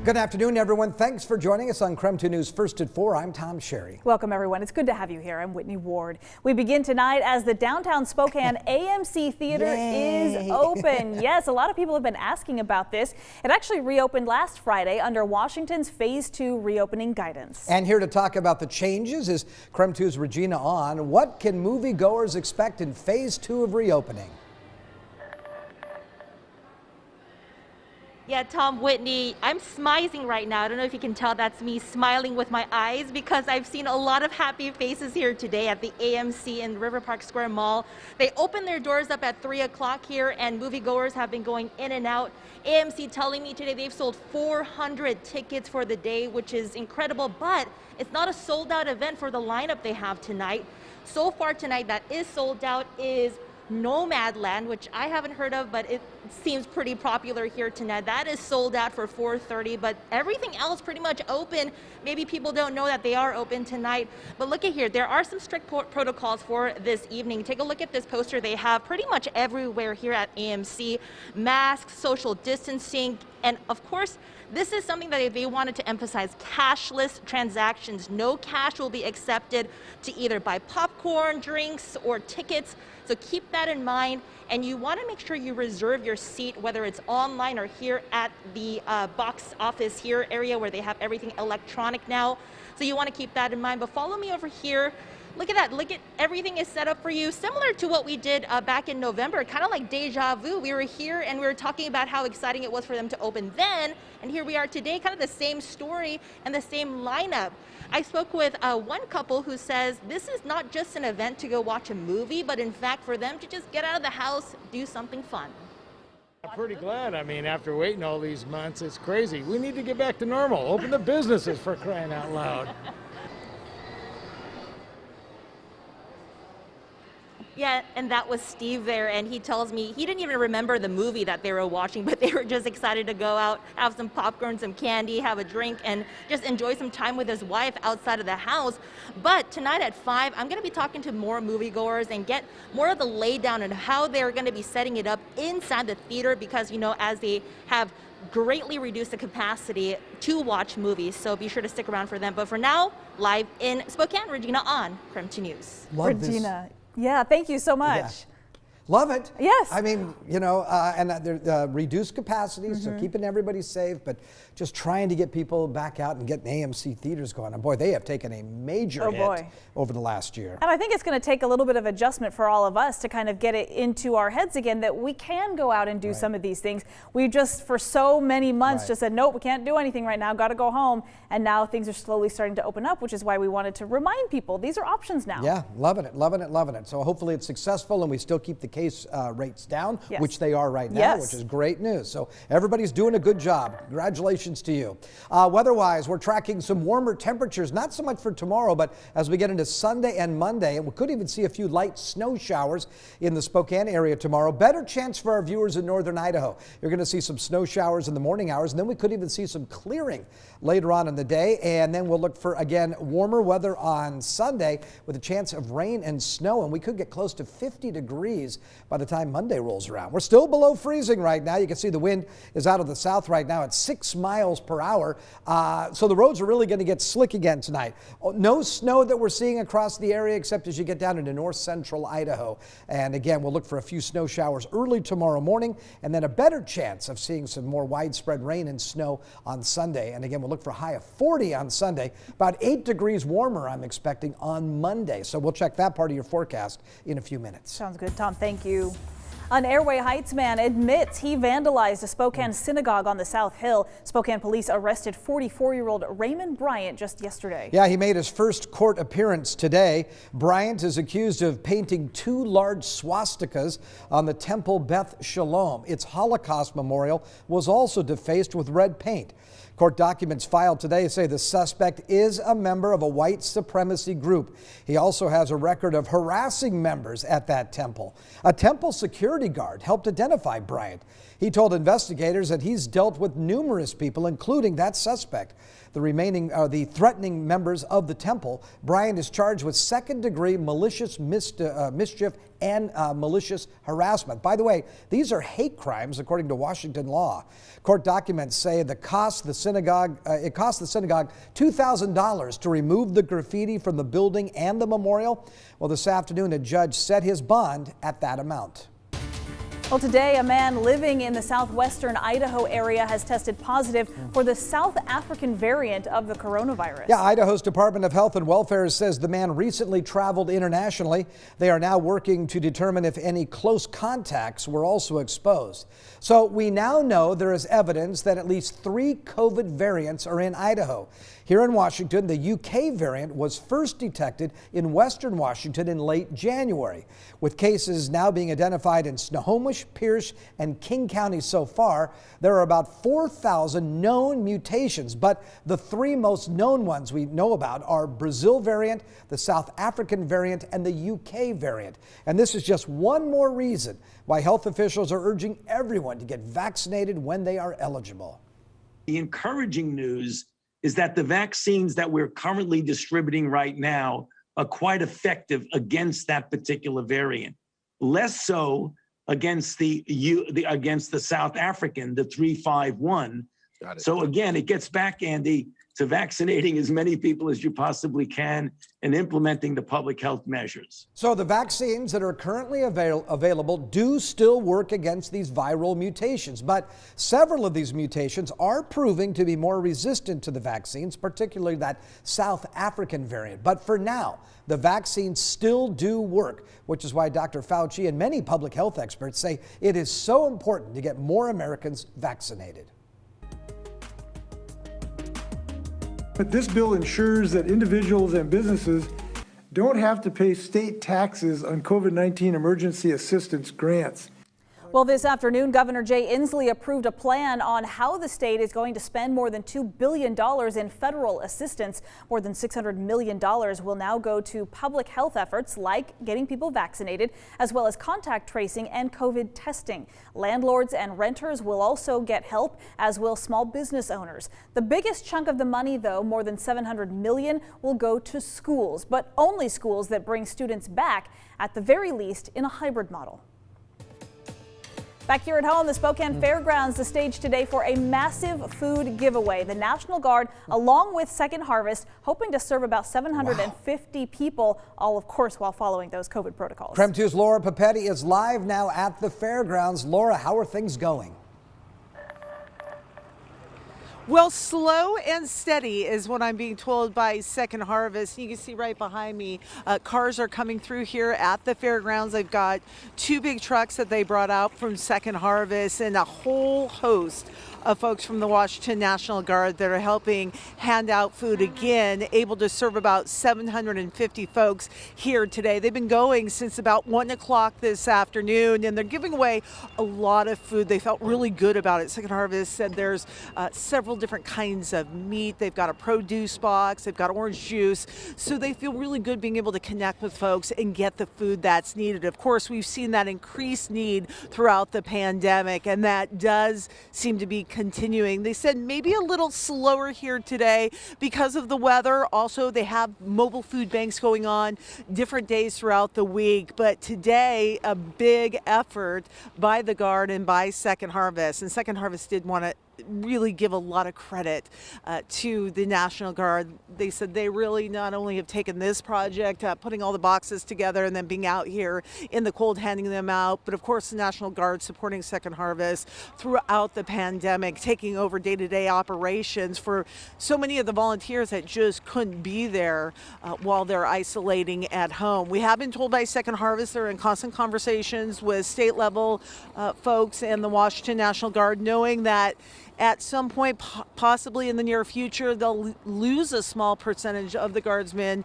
Good afternoon, everyone. Thanks for joining us on KREM 2 News First at 4. I'm Tom Sherry. Welcome, everyone. It's good to have you here. I'm Whitney Ward. We begin tonight as the downtown Spokane AMC Theater is open. Yes, a lot of people have been asking about this. It actually reopened last Friday under Washington's Phase 2 reopening guidance. And here to talk about the changes is KREM 2's Regina On. What can moviegoers expect in Phase 2 of reopening? Yeah, Tom, Whitney, I'm smizing right now. I don't know if you can tell that's me smiling with my eyes because I've seen a lot of happy faces here today at the AMC in River Park Square Mall. They opened their doors up at 3 o'clock here and moviegoers have been going in and out. AMC telling me today they've sold 400 tickets for the day, which is incredible, but it's not a sold out event for the lineup they have tonight. So far tonight that is sold out is Nomadland, which I haven't heard of, but it seems pretty popular here tonight. That is sold out for 4:30, but everything else pretty much open. Maybe people don't know that they are open tonight, but look at here. There are some strict protocols for this evening. Take a look at this poster they have pretty much everywhere here at AMC. Masks, social distancing, and of course, this is something that they wanted to emphasize, cashless transactions. No cash will be accepted to either buy popcorn, drinks, or tickets. So keep that in mind, and you want to make sure you reserve your seat, whether it's online or here at the box office here area where they have everything electronic now. So you want to keep that in mind, but follow me over here. Look at that. Look at everything is set up for you, similar to what we did back in November, kind of like deja vu. We were here and we were talking about how exciting it was for them to open then, and here we are today, kind of the same story and the same lineup. I spoke with one couple who says this is not just an event to go watch a movie, but in fact for them to just get out of the house, do something fun. I'm pretty glad. I mean, after waiting all these months, it's crazy. We need to get back to normal. Open the businesses, for crying out loud. Yeah, and that was Steve there, and he tells me he didn't even remember the movie that they were watching, but they were just excited to go out, have some popcorn, some candy, have a drink, and just enjoy some time with his wife outside of the house. But tonight at 5, I'm going to be talking to more moviegoers and get more of the laydown on how they're going to be setting it up inside the theater because, you know, as they have greatly reduced the capacity to watch movies, so be sure to stick around for them. But for now, live in Spokane, Regina On, KREM 2 News. Love Regina. Yeah, thank you so much. Yeah. Love it. Yes. I mean, you know, and they're reduced capacities, so keeping everybody safe, but just trying to get people back out and getting AMC theaters going. And boy, they have taken a major hit over the last year. And I think it's going to take a little bit of adjustment for all of us to kind of get it into our heads again that we can go out and do some of these things. We just, for so many months, just said, nope, we can't do anything right now, got to go home. And now things are slowly starting to open up, which is why we wanted to remind people these are options now. Yeah, loving it, loving it, loving it. So hopefully it's successful and we still keep the case rates down, which they are right now, which is great news. So everybody's doing a good job. Congratulations to you. Weather-wise, we're tracking some warmer temperatures, not so much for tomorrow, but as we get into Sunday and Monday, and we could even see a few light snow showers in the Spokane area tomorrow. Better chance for our viewers in northern Idaho. You're going to see some snow showers in the morning hours, and then we could even see some clearing later on in the day, and then we'll look for, again, warmer weather on Sunday with a chance of rain and snow, and we could get close to 50 degrees by the time Monday rolls around. We're still below freezing right now. You can see the wind is out of the south right now at 6 miles per hour, so the roads are really going to get slick again tonight. No snow that we're seeing across the area except as you get down into north central Idaho, and again, we'll look for a few snow showers early tomorrow morning, and then a better chance of seeing some more widespread rain and snow on Sunday. And again, we'll look for a high of 40 on Sunday, about 8 degrees warmer I'm expecting on Monday. So we'll check that part of your forecast in a few minutes. Sounds good, Tom. Thank you. An Airway Heights man admits he vandalized a Spokane synagogue on the South Hill. Spokane police arrested 44-year-old Raymond Bryant just yesterday. Yeah, he made his first court appearance today. Bryant is accused of painting 2 large swastikas on the Temple Beth Shalom. Its Holocaust memorial was also defaced with red paint. Court documents filed today say the suspect is a member of a white supremacy group. He also has a record of harassing members at that temple. A temple security security guard, helped identify Bryant. He told investigators that he's dealt with numerous people, including that suspect. The threatening members of the temple. Bryant is charged with second-degree malicious mischief and malicious harassment. By the way, these are hate crimes according to Washington law. Court documents say it cost the synagogue $2,000 to remove the graffiti from the building and the memorial. Well, this afternoon, a judge set his bond at that amount. Well, today, a man living in the southwestern Idaho area has tested positive for the South African variant of the coronavirus. Yeah, Idaho's Department of Health and Welfare says the man recently traveled internationally. They are now working to determine if any close contacts were also exposed. So we now know there is evidence that at least 3 COVID variants are in Idaho. Here in Washington, the UK variant was first detected in western Washington in late January. With cases now being identified in Snohomish, Pierce, and King counties so far, there are about 4,000 known mutations, but the 3 most known ones we know about are Brazil variant, the South African variant, and the UK variant. And this is just one more reason why health officials are urging everyone to get vaccinated when they are eligible. The encouraging news is that the vaccines that we're currently distributing right now are quite effective against that particular variant. Less so against the South African, the 351. Got it. So again, it gets back, Andy, to vaccinating as many people as you possibly can and implementing the public health measures. So the vaccines that are currently available do still work against these viral mutations, but several of these mutations are proving to be more resistant to the vaccines, particularly that South African variant. But for now, the vaccines still do work, which is why Dr. Fauci and many public health experts say it is so important to get more Americans vaccinated. But this bill ensures that individuals and businesses don't have to pay state taxes on COVID-19 emergency assistance grants. Well, this afternoon, Governor Jay Inslee approved a plan on how the state is going to spend more than $2 billion in federal assistance. More than $600 million will now go to public health efforts like getting people vaccinated, as well as contact tracing and COVID testing. Landlords and renters will also get help, as will small business owners. The biggest chunk of the money, though, more than $700 million, will go to schools, but only schools that bring students back, at the very least in a hybrid model. Back here at home, the Spokane Fairgrounds, the stage today for a massive food giveaway. The National Guard, along with Second Harvest, hoping to serve about 750 people, all of course while following those COVID protocols. KREM 2's Laura Papetti is live now at the fairgrounds. Laura, how are things going? Well, slow and steady is what I'm being told by Second Harvest. You can see right behind me, cars are coming through here at the fairgrounds. They've got 2 big trucks that they brought out from Second Harvest and a whole host of folks from the Washington National Guard that are helping hand out food again, able to serve about 750 folks here today. They've been going since about 1 o'clock this afternoon, and they're giving away a lot of food. They felt really good about it. Second Harvest said there's several different kinds of meat. They've got a produce box, they've got orange juice, so they feel really good being able to connect with folks and get the food that's needed. Of course, we've seen that increased need throughout the pandemic, and that does seem to be continuing. They said maybe a little slower here today because of the weather. Also, they have mobile food banks going on different days throughout the week, but today a big effort by the Guard and by Second Harvest. And Second Harvest did want to really give a lot of credit to the National Guard. They said they really not only have taken this project, putting all the boxes together and then being out here in the cold handing them out, but of course the National Guard supporting Second Harvest throughout the pandemic, taking over day-to-day operations for so many of the volunteers that just couldn't be there while they're isolating at home. We have been told by Second Harvest they're in constant conversations with state level folks and the Washington National Guard, knowing that At some point, possibly in the near future, they'll lose a small percentage of the guardsmen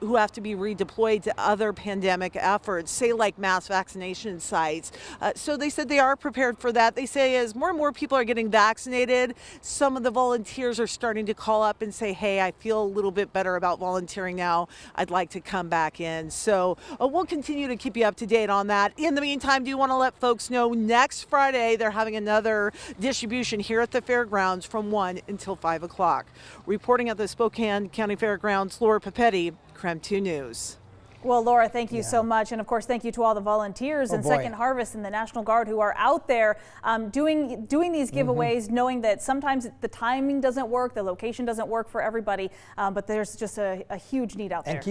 who have to be redeployed to other pandemic efforts, say like mass vaccination sites. So they said they are prepared for that. They say as more and more people are getting vaccinated, some of the volunteers are starting to call up and say, hey, I feel a little bit better about volunteering now. I'd like to come back in. So we'll continue to keep you up to date on that. In the meantime, do you want to let folks know next Friday they're having another distribution here at the fairgrounds from 1 until 5 o'clock. Reporting at the Spokane County Fairgrounds, Laura Papetti, KREM 2 News. Well, Laura, thank you so much. And of course, thank you to all the volunteers and Second Harvest and the National Guard who are out there doing these giveaways, knowing that sometimes the timing doesn't work, the location doesn't work for everybody, but there's just a huge need out there.